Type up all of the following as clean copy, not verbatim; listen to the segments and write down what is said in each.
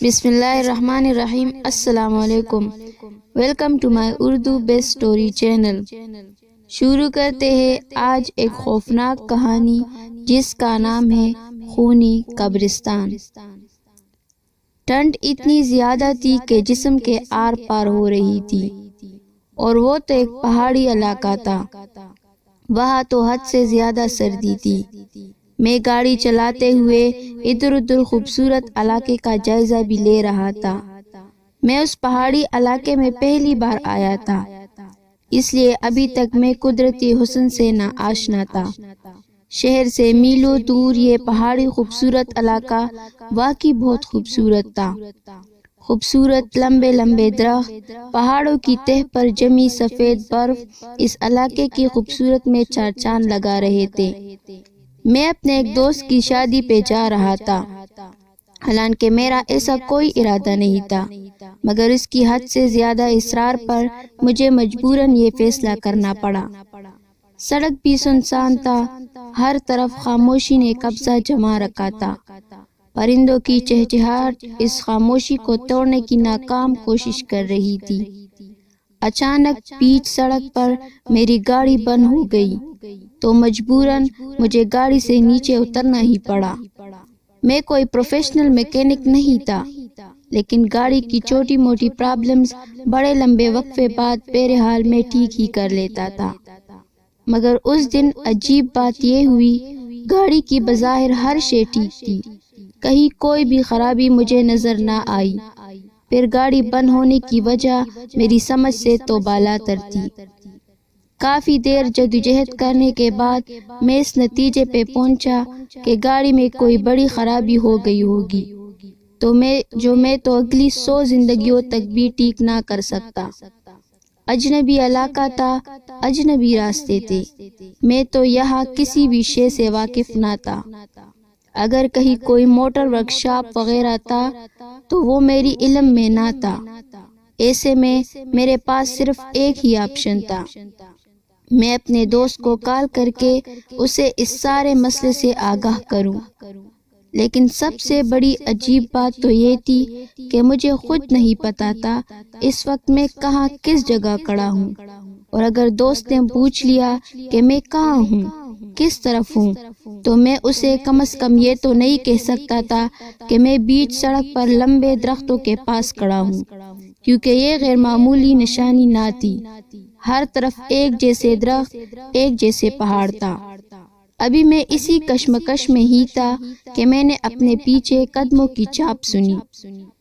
بسم اللہ الرحمن الرحیم۔ السلام علیکم، welcome to my Urdu best story channel. شروع کرتے ہیں آج ایک خوفناک کہانی جس کا نام ہے خونی قبرستان۔ ٹھنڈ اتنی زیادہ تھی کہ جسم کے آر پار ہو رہی تھی، اور وہ تو ایک پہاڑی علاقہ تھا، وہاں تو حد سے زیادہ سردی تھی۔ میں گاڑی چلاتے ہوئے ادھر ادھر خوبصورت علاقے کا جائزہ بھی لے رہا تھا۔ میں اس پہاڑی علاقے میں پہلی بار آیا تھا، اس لیے ابھی تک میں قدرتی حسن سے نہ آشنا تھا۔ شہر سے میلوں دور یہ پہاڑی خوبصورت علاقہ واقعی بہت خوبصورت تھا۔ خوبصورت لمبے لمبے درخت، پہاڑوں کی تہہ پر جمی سفید برف اس علاقے کی خوبصورت میں چار چاند لگا رہے تھے۔ میں اپنے ایک دوست کی شادی پہ جا رہا تھا، حالانکہ میرا ایسا کوئی ارادہ نہیں تھا، مگر اس کی حد سے زیادہ اصرار پر مجھے مجبوراً یہ فیصلہ کرنا پڑا۔ سڑک بھی سنسان تھا، ہر طرف خاموشی نے قبضہ جما رکھا تھا۔ پرندوں کی چہچہاہٹ اس خاموشی کو توڑنے کی ناکام کوشش کر رہی تھی۔ اچانک بیچ سڑک پر میری گاڑی بند ہو گئی تو مجبوراً مجھے گاڑی سے نیچے اترنا ہی پڑا۔ میں کوئی پروفیشنل میکینک نہیں تھا، لیکن گاڑی کی چھوٹی موٹی پرابلمز بڑے لمبے وقفے بعد بہرحال میں ٹھیک ہی کر لیتا تھا۔ مگر اس دن عجیب بات یہ ہوئی، گاڑی کی بظاہر ہر شے ٹھیک تھی، کہیں کوئی بھی خرابی مجھے نظر نہ آئی۔ پھر گاڑی بند ہونے کی وجہ میری سمجھ سے تو بالاتر تھی۔ کافی دیر جدوجہد کرنے کے بعد میں اس نتیجے پہ پہنچا کہ گاڑی میں کوئی بڑی خرابی ہو گئی ہوگی، جو میں تو اگلی 100 زندگیوں تک بھی ٹھیک نہ کر سکتا۔ اجنبی علاقہ تھا، اجنبی راستے تھے، میں تو یہاں کسی بھی شے سے واقف نہ تھا۔ اگر کہیں کوئی موٹر ورکشاپ وغیرہ تھا تو وہ میری علم میں نہ تھا۔ ایسے میں میرے پاس صرف ایک ہی آپشن تھا، میں اپنے دوست کو کال کر کے اسے اس سارے مسئلے سے آگاہ کروں۔ لیکن سب سے بڑی عجیب بات تو یہ تھی کہ مجھے خود نہیں پتا تھا اس وقت میں کہاں کس جگہ کھڑا ہوں، اور اگر دوست نے پوچھ لیا کہ میں کہاں ہوں، کس طرف ہوں، تو میں اسے کم از کم یہ تو نہیں کہہ سکتا تھا کہ میں بیچ سڑک پر لمبے درختوں کے پاس کھڑا ہوں، کیونکہ یہ غیر معمولی نشانی نہ تھی۔ ہر طرف ایک جیسے درخت، ایک جیسے پہاڑ تھا۔ ابھی میں اسی کشمکش میں ہی تھا کہ میں نے اپنے پیچھے قدموں کی چاپ سنی۔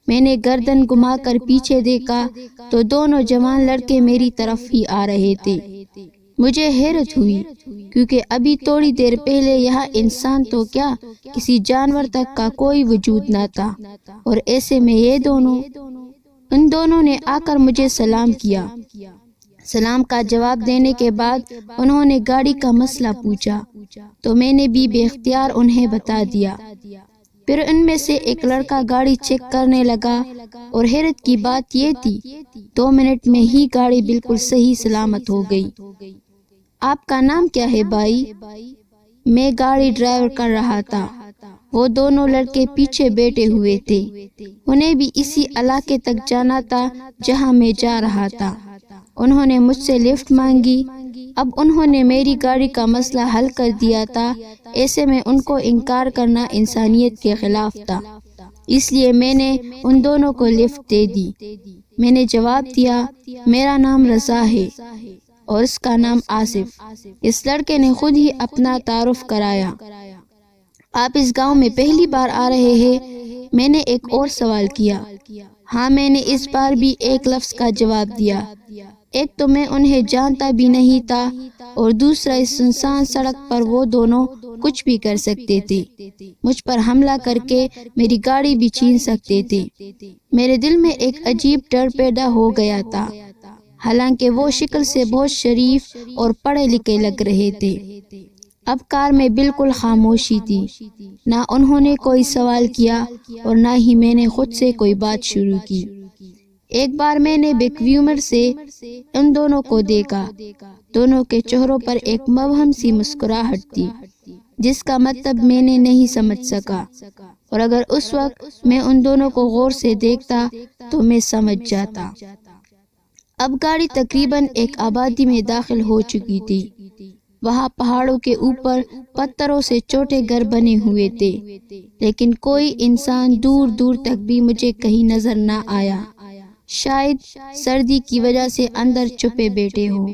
میں نے گردن گھما کر پیچھے دیکھا تو دونوں جوان لڑکے میری طرف ہی آ رہے تھے۔ مجھے حیرت ہوئی، کیونکہ ابھی تھوڑی دیر پہلے یہاں انسان تو کیا کسی جانور تک کا کوئی وجود نہ تھا، اور ایسے میں ان دونوں نے آ کر مجھے سلام کیا۔ سلام کا جواب دینے کے بعد انہوں نے گاڑی کا مسئلہ پوچھا تو میں نے بھی بے اختیار انہیں بتا دیا۔ پھر ان میں سے ایک لڑکا گاڑی چیک کرنے لگا، اور حیرت کی بات یہ تھی 2 منٹ میں ہی گاڑی بالکل صحیح سلامت ہو گئی۔ آپ کا نام کیا ہے بھائی؟ میں گاڑی ڈرائیو کر رہا تھا، وہ دونوں لڑکے پیچھے بیٹھے ہوئے تھے، انہیں بھی اسی علاقے تک جانا تھا جہاں میں جا رہا تھا۔ انہوں نے مجھ سے لفٹ مانگی۔ اب انہوں نے میری گاڑی کا مسئلہ حل کر دیا تھا، ایسے میں ان کو انکار کرنا انسانیت کے خلاف تھا، اس لیے میں نے ان دونوں کو لفٹ دے دی۔ میں نے جواب دیا، میرا نام رضا ہے اور اس کا نام آصف۔ اس لڑکے نے خود ہی اپنا تعارف کرایا۔ آپ اس گاؤں میں پہلی بار آ رہے ہیں؟ میں نے ایک اور سوال کیا۔ ہاں، میں نے اس بار بھی ایک لفظ کا جواب دیا۔ ایک تو میں انہیں جانتا بھی نہیں تھا، اور دوسرا اس سنسان سڑک پر وہ دونوں کچھ بھی کر سکتے تھے، مجھ پر حملہ کر کے میری گاڑی بھی چھین سکتے تھے۔ میرے دل میں ایک عجیب ڈر پیدا ہو گیا تھا، حالانکہ وہ شکل سے بہت شریف اور پڑھے لکھے لگ رہے تھے۔ اب کار میں بالکل خاموشی تھی، نہ انہوں نے کوئی سوال کیا اور نہ ہی میں نے خود سے کوئی بات شروع کی۔ ایک بار میں نے بیک ویمر سے ان دونوں کو دیکھا، دونوں کے چہروں پر ایک مبہم سی مسکراہٹ تھی، جس کا مطلب میں نے نہیں سمجھ سکا، اور اگر اس وقت میں ان دونوں کو غور سے دیکھتا تو میں سمجھ جاتا۔ اب گاڑی تقریباً ایک آبادی میں داخل ہو چکی تھی۔ وہاں پہاڑوں کے اوپر پتھروں سے چھوٹے گھر بنے ہوئے تھے، لیکن کوئی انسان دور دور تک بھی مجھے کہیں نظر نہ آیا۔ شاید سردی کی وجہ سے اندر چھپے بیٹھے ہوں۔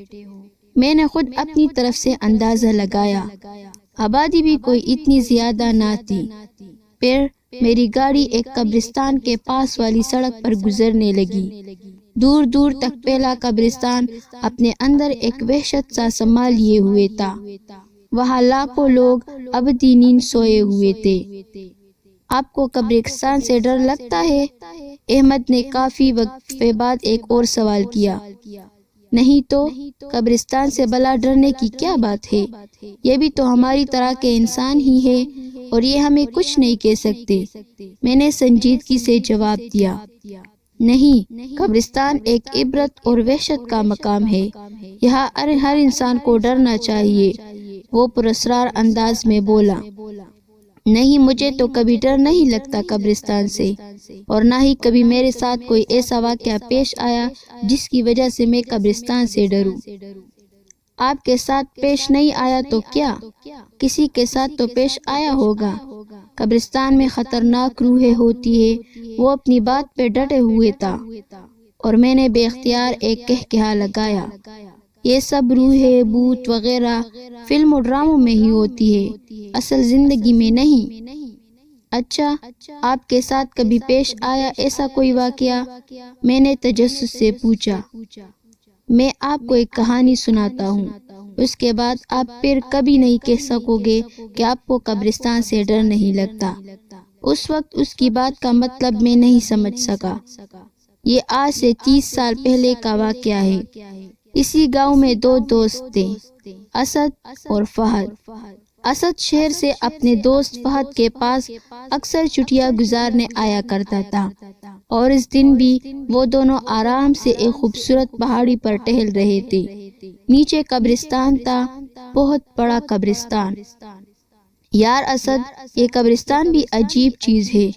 میں نے خود اپنی طرف سے اندازہ لگایا۔ آبادی بھی کوئی اتنی زیادہ نہ تھی۔ پھر میری گاڑی ایک قبرستان کے پاس والی سڑک پر گزرنے لگی۔ دور دور تک پہلا قبرستان اپنے اندر ایک وحشت سا سما لیے ہوئے تھا۔ وہاں لاکھوں لوگ ابدی نیند سوئے ہوئے تھے۔ آپ کو قبرستان سے ڈر لگتا ہے؟ احمد نے کافی وقفے بعد ایک اور سوال کیا۔ نہیں تو، قبرستان سے بلا ڈرنے کی کیا بات ہے؟ یہ بھی تو ہماری طرح کے انسان ہی ہے اور یہ ہمیں کچھ نہیں کہہ سکتے، میں نے سنجیدگی سے جواب دیا۔ نہیں، قبرستان ایک عبرت اور وحشت کا مقام ہے۔ یہاں ہر انسان کو ڈرنا چاہیے، وہ پراسرار انداز میں بولا۔ نہیں، مجھے تو کبھی ڈر نہیں لگتا قبرستان سے، اور نہ ہی کبھی میرے ساتھ کوئی ایسا واقعہ پیش آیا جس کی وجہ سے میں قبرستان سے ڈروں۔ آپ کے ساتھ پیش نہیں آیا تو کیا؟ کسی کے ساتھ تو پیش آیا ہوگا۔ قبرستان میں خطرناک روحیں ہوتی ہے، وہ اپنی بات پہ ڈٹے ہوئے تھا، اور میں نے بے اختیار ایک قہقہا لگایا۔ یہ سب روحیں، بھوت وغیرہ فلم و ڈراموں میں ہی ہوتی ہے، اصل زندگی میں نہیں۔ اچھا، آپ کے ساتھ کبھی پیش آیا ایسا کوئی واقعہ؟ میں نے تجسس سے پوچھا۔ میں آپ کو ایک کہانی سناتا ہوں، اس کے بعد آپ پھر کبھی نہیں کہہ سکو گے کہ آپ کو قبرستان سے ڈر نہیں لگتا۔ اس وقت اس کی بات کا مطلب میں نہیں سمجھ سکا۔ یہ آج سے 30 سال پہلے کا واقعہ ہے۔ اسی گاؤں میں 2 دوست تھے، اسد اور فہد۔ اسد شہر سے اپنے دوست فہد کے پاس اکثر چھٹیاں گزارنے آیا کرتا تھا، اور اس دن بھی وہ دونوں آرام سے ایک خوبصورت پہاڑی پر ٹہل رہے تھے۔ نیچے قبرستان تھا، بہت بڑا قبرستان۔ یار اسد، یہ قبرستان بھی عجیب چیز ہے۔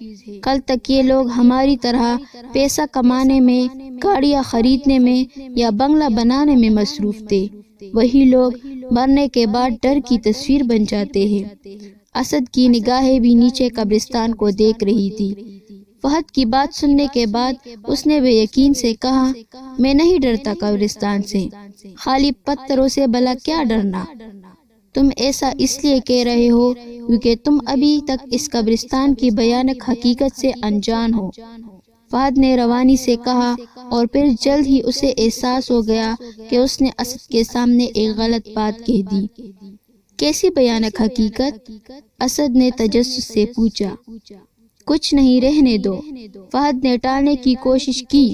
کل تک یہ لوگ ہماری طرح پیسہ کمانے میں، گاڑیاں خریدنے میں یا بنگلہ بنانے میں مصروف تھے، وہی لوگ مرنے کے بعد ڈر کی تصویر بن جاتے ہیں۔ اسد کی نگاہیں بھی نیچے قبرستان کو دیکھ رہی تھی۔ فہد کی بات سننے کے بعد اس نے بے یقین سے کہا، میں نہیں ڈرتا قبرستان سے، خالی پتھروں سے بھلا کیا ڈرنا؟ تم ایسا اس لیے کہہ رہے ہو کیونکہ تم ابھی تک اس قبرستان کی بھیانک حقیقت سے انجان ہو، فہد نے روانی سے کہا، اور پھر جلد ہی اسے احساس ہو گیا کہ اس نے اسد کے سامنے ایک غلط بات کہہ دی۔ کیسی بھیانک حقیقت؟ اسد نے تجسس سے پوچھا۔ کچھ نہیں، رہنے دو، فہد نے ٹالنے کی کوشش کی۔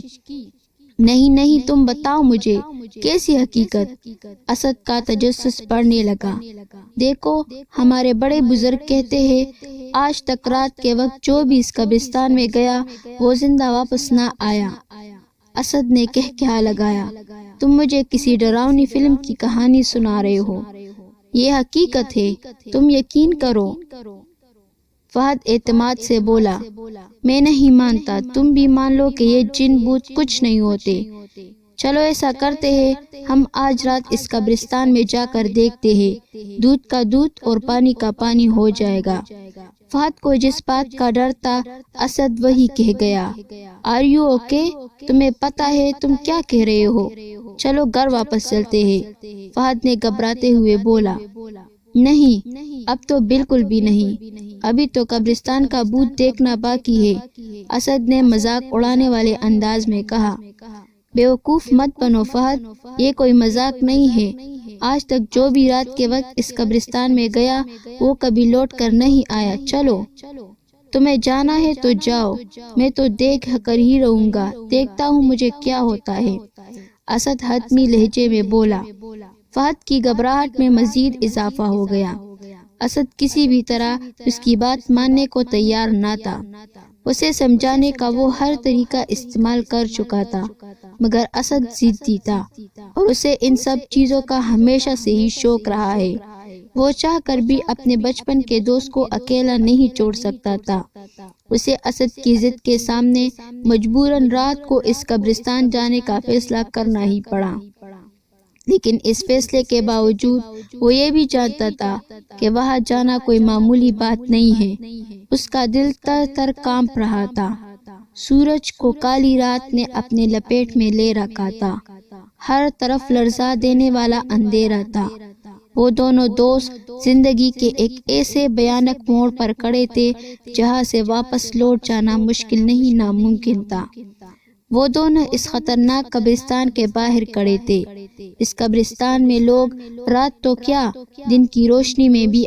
نہیں، تم بتاؤ مجھے، کیسی حقیقت؟ اسد کا تجسس بڑھنے لگا۔ دیکھو، ہمارے بڑے بزرگ کہتے ہیں، آج تک رات کے وقت جو بھی اس قبرستان میں گیا وہ زندہ واپس نہ آیا۔ اسد نے قہقہا لگایا۔ تم مجھے کسی ڈراؤنی فلم کی کہانی سنا رہے ہو؟ یہ حقیقت ہے، تم یقین کرو۔ فہد اعتماد سے بولا، میں نہیں مانتا، تم بھی مان لو کہ یہ جن بوت کچھ نہیں ہوتے۔ چلو ایسا کرتے ہیں، ہم آج رات اس قبرستان میں جا کر دیکھتے ہیں، دودھ کا دودھ اور پانی کا پانی ہو جائے گا۔ فہد کو جس بات کا ڈر تھا، اسد وہی کہہ گیا۔ Are you okay? تمہیں پتا ہے تم کیا کہہ رہے ہو؟ چلو گھر واپس چلتے ہیں، فہد نے گھبراتے ہوئے بولا۔ نہیں، اب تو بالکل بھی نہیں، ابھی تو قبرستان کا بھوت دیکھنا باقی ہے، اسد نے مذاق اڑانے والے انداز میں کہا۔ بیوقوف مت بنو فہد، یہ کوئی مذاق نہیں ہے۔ آج تک جو بھی رات کے وقت اس قبرستان میں گیا وہ کبھی لوٹ کر نہیں آیا۔ چلو، تمہیں جانا ہے تو جاؤ، میں تو دیکھ کر ہی رہوں گا، دیکھتا ہوں مجھے کیا ہوتا ہے، اسد حتمی لہجے میں بولا۔ فہد کی گھبراہٹ میں مزید اضافہ ہو گیا۔ اسد کسی بھی طرح اس کی بات ماننے کو تیار نہ تھا۔ اسے سمجھانے کا وہ ہر طریقہ استعمال کر چکا تھا، مگر اسد ضدی تھا، اور اسے ان سب چیزوں کا ہمیشہ سے ہی شوق رہا ہے۔ وہ چاہ کر بھی اپنے بچپن کے دوست کو اکیلا نہیں چھوڑ سکتا تھا۔ اسے اسد کی ضد کے سامنے مجبوراً رات کو اس قبرستان جانے کا فیصلہ کرنا ہی پڑا، لیکن اس فیصلے کے باوجود وہ یہ بھی جانتا تھا کہ وہاں جانا کوئی معمولی بات نہیں ہے۔ اس کا دل تر تر کانپ رہا تھا۔ سورج کو کالی رات نے اپنے لپیٹ میں لے رکھا تھا، ہر طرف لرزا دینے والا اندھیرا تھا۔ وہ دونوں دوست زندگی کے ایک ایسے بھیانک موڑ پر کھڑے تھے جہاں سے واپس لوٹ جانا مشکل نہیں ناممکن تھا۔ وہ دونوں اس خطرناک قبرستان کے باہر کھڑے تھے۔ اس قبرستان میں لوگ رات تو کیا، دن کی روشنی میں بھی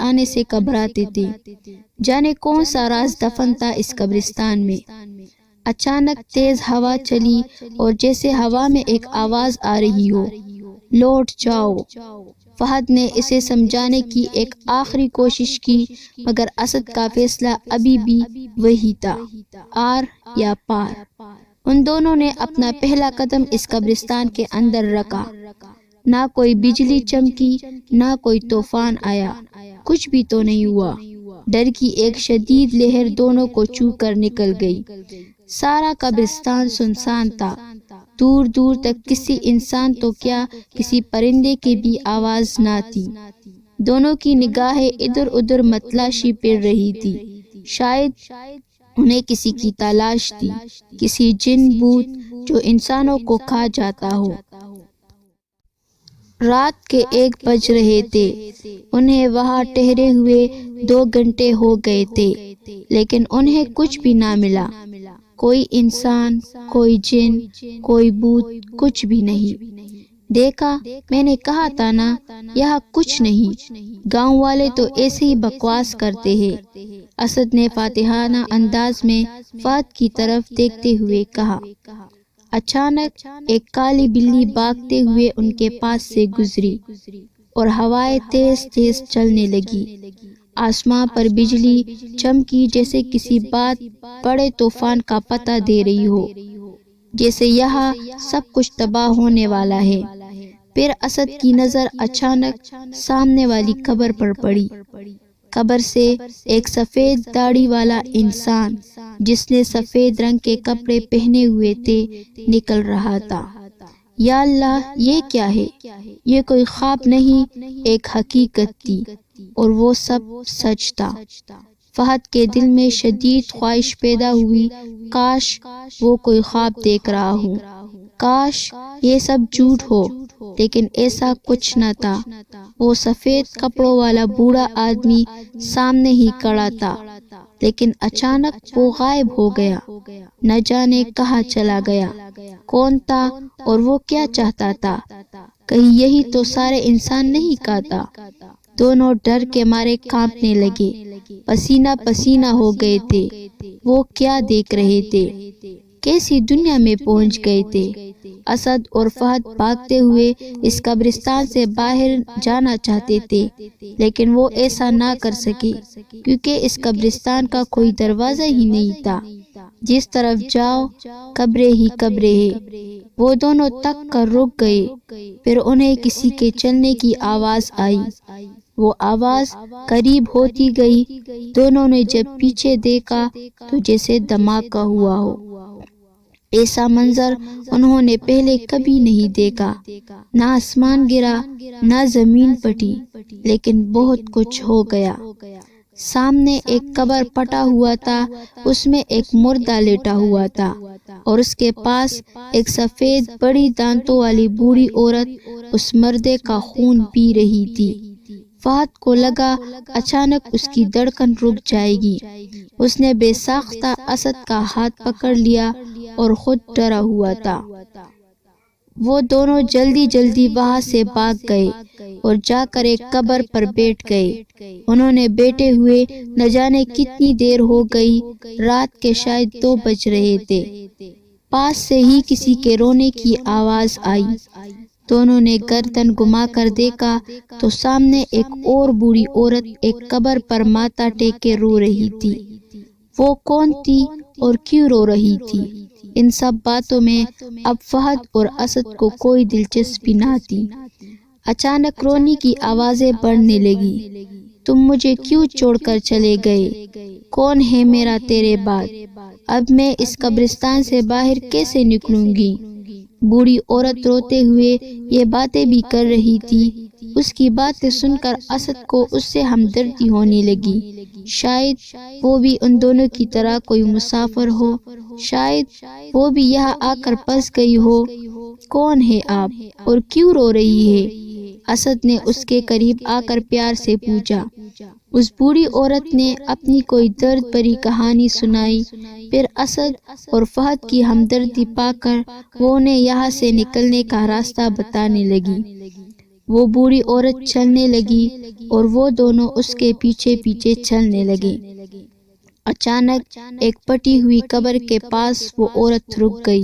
آنے سے گھبراتے تھے۔ جانے کون سا راز دفن تھا اس قبرستان میں۔ اچانک تیز ہوا چلی اور جیسے ہوا میں ایک آواز آ رہی ہو، لوٹ جاؤ۔ فہد نے اسے سمجھانے کی ایک آخری کوشش کی، مگر اسد کا فیصلہ ابھی بھی وہی تھا، آر یا پار۔ ان دونوں نے اپنا پہلا قدم اس قبرستان کے اندر رکھا۔ نہ کوئی بجلی چمکی، نہ کوئی طوفان آیا، کچھ بھی تو نہیں ہوا۔ ڈر کی ایک شدید لہر دونوں کو چھو کر نکل گئی۔ سارا قبرستان سنسان تھا، دور دور تک کسی انسان تو کیا، کسی پرندے کی بھی آواز نہ تھی۔ دونوں کی نگاہیں ادھر ادھر متلاشی پھر رہی تھی، شاید انہیں کسی کی تلاش تھی، کسی جن بوت جو انسانوں کو کھا جاتا ہو۔ رات کے 1 بج رہے تھے۔ انہیں وہاں ٹھہرے ہوئے 2 گھنٹے ہو گئے تھے، لیکن انہیں کچھ بھی نہ ملا۔ کوئی انسان، کوئی جن، کوئی بھوت، کچھ بھی نہیں۔ دیکھا، میں نے کہا تھا نا، یہاں کچھ نہیں۔ گاؤں والے تو ایسے ہی بکواس کرتے ہیں، اسد نے فاتحانہ انداز میں فہد کی طرف دیکھتے ہوئے کہا۔ اچانک ایک کالی بلی بھاگتے ہوئے ان کے پاس سے گزری اور ہوائیں تیز تیز چلنے لگی۔ آسمان پر بجلی چمکی جیسے کسی بڑے طوفان کا پتہ دے رہی ہو، جیسے یہاں سب کچھ تباہ ہونے والا ہے۔ پھر اسد کی نظر اچانک سامنے والی قبر پر پڑی۔ قبر سے ایک سفید داڑھی والا انسان، جس نے سفید رنگ کے کپڑے پہنے ہوئے تھے، نکل رہا تھا۔ یا اللہ، یہ کیا ہے؟ یہ کوئی خواب نہیں، ایک حقیقت تھی، اور وہ سب سچ تھا۔ فہد کے دل میں شدید خواہش پیدا ہوئی، کاش وہ کوئی خواب دیکھ رہا ہوں، کاش یہ سب جھوٹ ہو، لیکن ایسا کچھ نہ تھا۔ وہ سفید کپڑوں والا بوڑھا آدمی سامنے ہی کھڑا تھا، لیکن اچانک وہ غائب ہو گیا۔ نہ جانے کہاں چلا گیا، کون تھا اور وہ کیا چاہتا تھا؟ کہیں یہی تو سارے انسان نہیں کہتا۔ دونوں ڈر کے مارے کانپنے لگے، پسینہ پسینہ ہو گئے تھے۔ وہ کیا دیکھ رہے تھے؟ کیسی دنیا میں پہنچ گئے تھے؟ اسد اور فہد بھاگتے ہوئے اس قبرستان سے باہر جانا چاہتے تھے، لیکن وہ ایسا نہ کر سکے، کیونکہ اس قبرستان کا کوئی دروازہ ہی نہیں تھا۔ جس طرف جاؤ قبریں ہی قبریں ہیں۔ وہ دونوں تک کر رک گئے، پھر انہیں کسی کے چلنے کی آواز آئی۔ وہ آواز قریب ہوتی گئی۔ دونوں نے جب پیچھے دیکھا تو جیسے دھماکہ ہوا ہو۔ ایسا منظر انہوں نے پہلے کبھی نہیں دیکھا۔ نہ آسمان گرا، نہ زمین پھٹی، لیکن بہت کچھ ہو گیا۔ سامنے ایک قبر پٹا ہوا تھا، اس میں ایک مردہ لیٹا ہوا تھا، اور اس کے پاس ایک سفید بڑی دانتوں والی بوڑھی عورت اس مردے کا خون پی رہی تھی۔ فہد کو لگا اچانک اس کی دھڑکن رک جائے گی۔ اس نے بے ساختہ اسد کا ہاتھ پکڑ لیا اور خود ڈرا ہوا تھا۔ وہ دونوں جلدی جلدی وہاں سے بھاگ گئے اور جا کر ایک قبر پر بیٹھ گئے۔ انہوں نے بیٹھے ہوئے نہ جانے کتنی دیر ہو گئی، رات کے شاید 2 بج رہے تھے۔ پاس سے ہی کسی کے رونے کی آواز آئی۔ دونوں نے گردن گھما کر دیکھا تو سامنے ایک اور بوڑھی عورت ایک قبر پر ماتھا ٹیک کے رو رہی تھی۔ وہ کون تھی اور کیوں رو رہی تھی؟ ان سب باتوں میں اب فہد اور اسد کو کوئی دلچسپی نہ تھی۔ اچانک رونے کی آوازیں بڑھنے لگی۔ تم مجھے کیوں چھوڑ کر چلے گئے؟ کون ہے میرا تیرے بعد؟ اب میں اس قبرستان سے باہر کیسے نکلوں گی؟ بوڑھی عورت روتے ہوئے یہ باتیں بھی کر رہی تھی۔ اس کی باتیں سن کر اسد کو اس سے ہمدردی ہونے لگی۔ شاید وہ بھی ان دونوں کی طرح کوئی مسافر ہو، شاید وہ بھی یہاں آ کر پھنس گئی ہو۔ کون ہے آپ اور کیوں رو رہی ہے؟ اسد نے اس کے قریب آ کر پیار سے پوچھا۔ اس بوڑھی عورت نے اپنی کوئی درد بھری کہانی سنائی۔ پھر اسد اور فہد کی ہمدردی پا کر وہ انہیں یہاں سے نکلنے کا راستہ بتانے لگی۔ وہ بوڑھی عورت چلنے لگی اور وہ دونوں اس کے پیچھے پیچھے چلنے لگے۔ اچانک ایک پٹی ہوئی قبر کے پاس وہ عورت رک گئی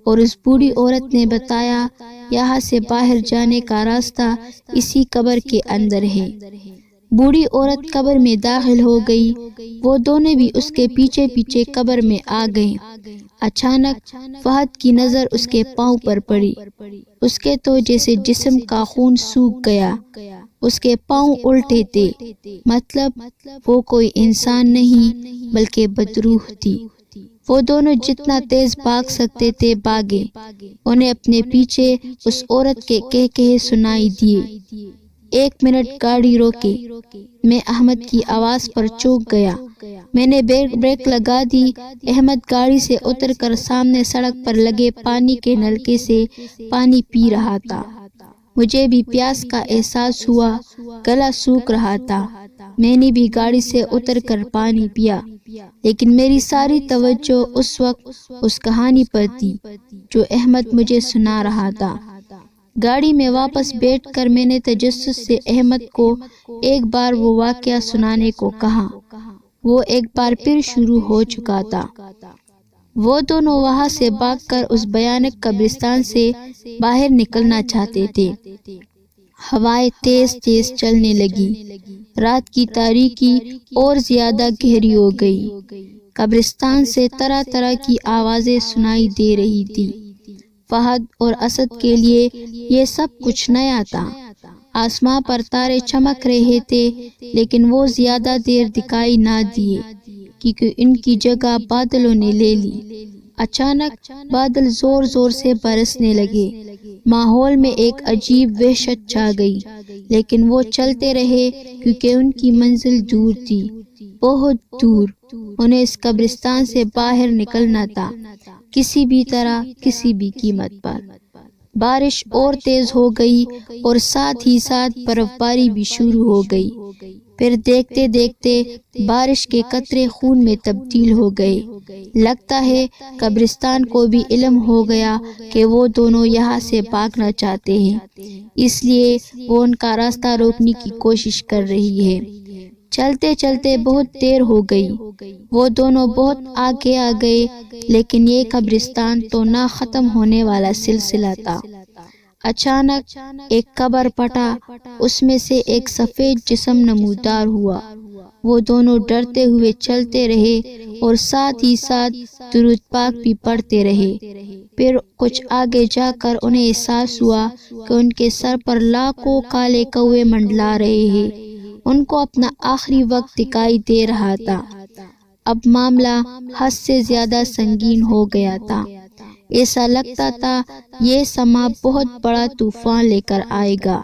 اور اس بوڑھی عورت نے بتایا، یہاں سے باہر جانے کا راستہ اسی قبر کے اندر ہے۔ بوڑھی عورت قبر میں داخل ہو گئی۔ وہ دونوں بھی اس کے پیچھے پیچھے قبر میں آ گئے۔ اچانک فہد کی نظر اس کے پاؤں پر پڑی۔ اس کے تو جیسے جسم کا خون سوکھ گیا۔ اس کے پاؤں الٹے تھے، مطلب وہ کوئی انسان نہیں بلکہ بدروح تھی۔ وہ دونوں جتنا تیز بھاگ سکتے تھے بھاگے۔ انہیں اپنے پیچھے اس عورت کے کہے سنائی دیے۔ 1 منٹ گاڑی روکے۔ میں احمد کی آواز پر چونک گیا۔ میں نے بریک لگا دی۔ احمد گاڑی سے اتر کر سامنے سڑک پر لگے پانی کے نلکے سے پانی پی رہا تھا۔ مجھے بھی پیاس کا احساس ہوا، گلا سوکھ رہا تھا۔ میں نے بھی گاڑی سے اتر کر پانی پیا، لیکن میری ساری توجہ اس وقت اس کہانی پر تھی جو احمد مجھے سنا رہا تھا۔ گاڑی میں واپس بیٹھ کر میں نے تجسس سے احمد کو ایک بار وہ واقعہ سنانے کو کہا۔ وہ ایک بار پھر شروع ہو چکا تھا۔ وہ دونوں وہاں سے بھاگ کر اس بھیانک قبرستان سے باہر نکلنا چاہتے تھے۔ ہوائیں تیز تیز چلنے لگی۔ رات کی تاریکی اور زیادہ گہری ہو گئی۔ قبرستان سے طرح طرح کی آوازیں سنائی دے رہی تھی۔ فہد اور اسد کے لیے یہ سب کچھ نیا تھا۔ آسمان پر تارے چمک رہے تھے، لیکن وہ زیادہ دیر دکھائی نہ دیے کیونکہ ان کی جگہ بادلوں نے لے لی۔ اچانک بادل زور زور سے برسنے لگے۔ ماحول میں ایک عجیب وحشت چھا گئی، لیکن وہ چلتے رہے کیونکہ ان کی منزل دور تھی، بہت دور۔ انہیں اس قبرستان سے باہر نکلنا تھا، کسی بھی طرح، کسی بھی قیمت پر۔ بارش اور تیز ہو گئی اور ساتھ ہی ساتھ برف باری بھی شروع ہو گئی۔ پھر دیکھتے دیکھتے بارش کے قطرے خون میں تبدیل ہو گئے۔ لگتا ہے قبرستان کو بھی علم ہو گیا کہ وہ دونوں یہاں سے بھاگنا چاہتے ہیں، اس لیے وہ ان کا راستہ روکنے کی کوشش کر رہی ہے۔ چلتے چلتے بہت دیر ہو گئی۔ وہ دونوں بہت آگے آ گئے، لیکن یہ قبرستان تو نہ ختم ہونے والا سلسلہ تھا۔ اچانک ایک قبر پھٹا، اس میں سے ایک سفید جسم نمودار ہوا۔ وہ دونوں ڈرتے ہوئے چلتے رہے اور ساتھ ہی ساتھ درود پاک بھی پڑھتے رہے۔ پھر کچھ آگے جا کر انہیں احساس ہوا کہ ان کے سر پر لاکھوں کالے کوے منڈلا رہے ہیں۔ ان کو اپنا آخری وقت دکھائی دے رہا تھا۔ اب معاملہ حد سے زیادہ سنگین ہو گیا تھا۔ ایسا لگتا تھا یہ سما بہت بڑا طوفان لے کر آئے گا۔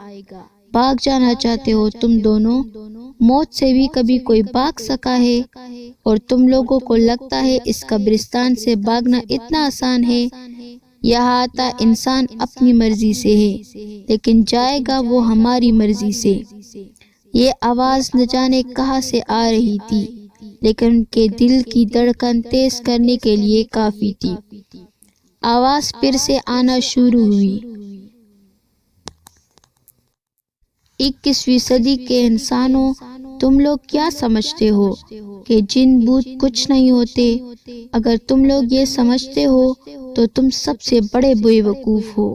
بھاگ جانا چاہتے ہو تم دونوں؟ موت سے بھی کبھی کوئی بھاگ سکا ہے؟ اور تم لوگوں کو لگتا ہے اس قبرستان سے بھاگنا اتنا آسان ہے؟ یہاں آتا انسان اپنی مرضی سے ہے، لیکن جائے گا وہ ہماری مرضی سے۔ یہ آواز نہ جانے کہاں سے آ رہی تھی، لیکن ان کے دل کی دھڑکن تیز کرنے کے لیے کافی تھی۔ آواز پھر سے آنا شروع ہوئی۔ 21ویں صدی کے انسانوں، تم لوگ کیا سمجھتے ہو کہ جن بھوت کچھ نہیں ہوتے؟ اگر تم لوگ یہ سمجھتے ہو تو تم سب سے بڑے بے وقوف ہو۔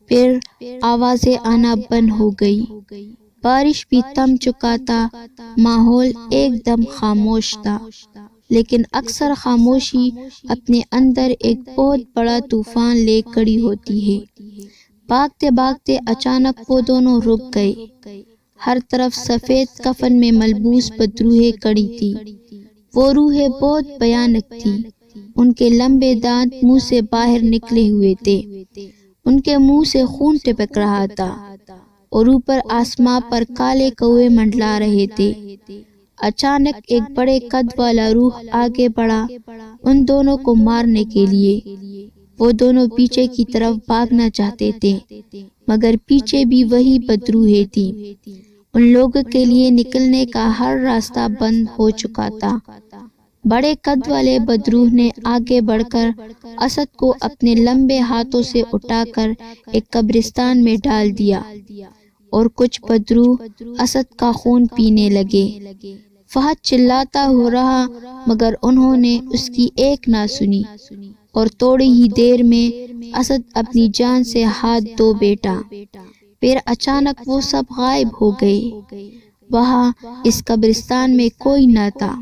پھر آوازیں آنا بند ہو گئی۔ بارش بھی تھم چکا تھا۔ ماحول ایک دم خاموش تھا، لیکن اکثر خاموشی اپنے اندر ایک بہت بڑا طوفان لے کھڑی ہوتی ہے۔ بھاگتے بھاگتے اچانک وہ دونوں رک گئے۔ ہر طرف سفید کفن میں ملبوس بدروحیں کڑی تھی۔ وہ روحیں بہت بھیانک تھی۔ ان کے لمبے دانت منہ سے باہر نکلے ہوئے تھے۔ ان کے منہ سے خون ٹپک رہا تھا اور اوپر آسمان پر کالے کوے منڈلا رہے تھے۔ اچانک ایک بڑے قد والا روح آگے بڑھا ان دونوں کو مارنے کے لیے۔ وہ دونوں پیچھے کی طرف بھاگنا چاہتے تھے مگر پیچھے بھی وہی بدروحیں تھیں۔ ان لوگوں کے لیے نکلنے کا ہر راستہ بند ہو چکا تھا۔ بڑے قد والے بدروح نے آگے بڑھ کر اسد کو اپنے لمبے ہاتھوں سے اٹھا کر ایک قبرستان میں ڈال دیا اور کچھ بدروح اسد کا خون پینے لگے۔ فہد چلاتا ہو رہا مگر انہوں نے اس کی ایک نہ سنی اور تھوڑی ہی دیر میں اسد اپنی جان سے ہاتھ دھو بیٹھا۔ پھر اچانک وہ سب غائب ہو گئے۔ وہاں اس قبرستان میں کوئی نہ تھا۔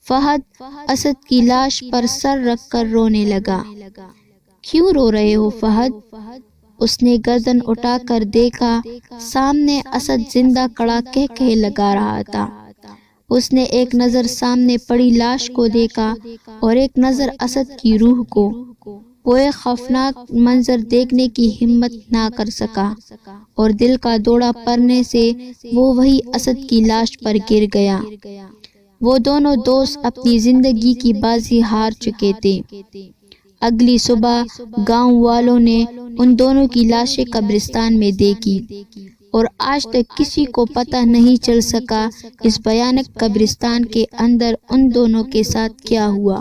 فہد اسد کی لاش پر سر رکھ کر رونے لگا۔ کیوں رو رہے ہو فہد؟ اس نے گردن اٹھا کر دیکھا، سامنے اسد زندہ کڑا کہکہے لگا رہا تھا۔ اس نے ایک نظر سامنے پڑی لاش کو دیکھا اور ایک نظر اسد کی روح کو۔ وہ ایک خوفناک منظر دیکھنے کی ہمت نہ کر سکا اور دل کا دورہ پڑنے سے وہ وہی اسد کی لاش پر گر گیا۔ وہ دونوں دوست اپنی زندگی کی بازی ہار چکے تھے۔ اگلی صبح گاؤں والوں نے ان دونوں کی لاشیں قبرستان میں دیکھی اور آج تک کسی کو پتہ نہیں چل سکا اس بھیانک قبرستان کے اندر ان دونوں کے ساتھ کیا ہوا۔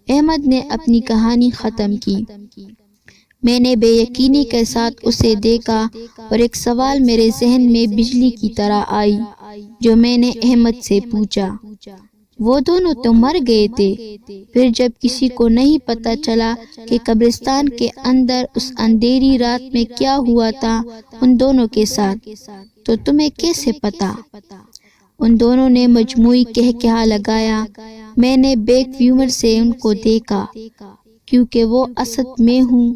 احمد نے اپنی کہانی ختم کی۔ میں نے بے یقینی کے ساتھ اسے دیکھا اور ایک سوال میرے ذہن میں بجلی کی طرح آئی جو میں نے احمد سے پوچھا، وہ دونوں تو مر گئے تھے، پھر جب کسی کو نہیں پتہ چلا کہ قبرستان کے اندر اس اندھیری رات میں کیا ہوا تھا ان دونوں کے ساتھ، تو تمہیں کیسے پتا؟ ان دونوں نے مجموعی کہکہا لگایا۔ میں نے بیک ویور سے ان کو دیکھا کیونکہ وہ اسد میں ہوں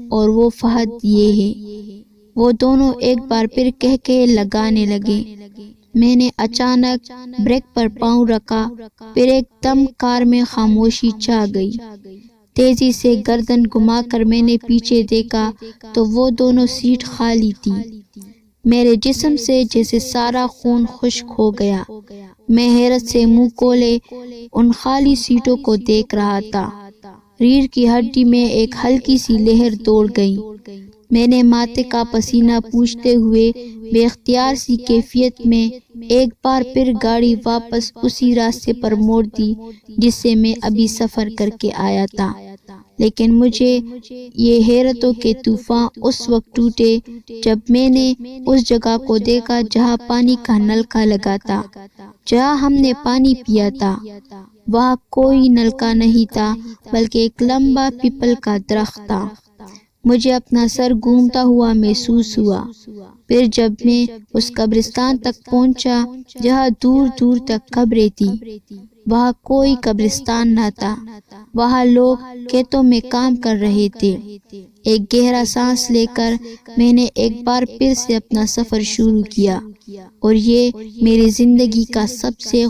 اور وہ فہد یہ ہے۔ وہ دونوں ایک بار پھر کہکہے لگانے لگے۔ میں نے اچانک بریک پر پاؤں رکھا، پھر ایک دم کار میں خاموشی چھا گئی۔ تیزی سے گردن گھما کر میں نے پیچھے دیکھا تو وہ دونوں سیٹ خالی تھی۔ میرے جسم سے جیسے سارا خون خشک ہو گیا۔ میں حیرت سے منہ کھولے ان خالی سیٹوں کو دیکھ رہا تھا۔ ریڑھ کی ہڈی میں ایک ہلکی سی لہر دوڑ گئی۔ میں نے ماتھے کا پسینہ پوچھتے ہوئے بے اختیار سی کیفیت میں ایک بار پھر گاڑی واپس اسی راستے پر موڑ دی جس سے میں ابھی سفر کر کے آیا تھا، لیکن مجھے یہ حیرتوں کے طوفان اس وقت ٹوٹے جب میں نے اس جگہ کو دیکھا جہاں پانی کا نلکا لگا تھا، جہاں ہم نے پانی پیا تھا۔ وہاں کوئی نلکا نہیں تھا بلکہ ایک لمبا پیپل کا درخت تھا۔ مجھے اپنا سر گھومتا ہوا محسوس ہوا۔ پھر جب میں اس قبرستان تک پہنچا جہاں دور دور تک قبریں تھیں، وہاں کوئی قبرستان نہ تھا۔ وہاں لوگ کھیتوں میں کام کر رہے تھے۔ ایک گہرا سانس لے کر میں نے ایک بار پھر سے اپنا سفر شروع کیا اور یہ میری زندگی کا سب سے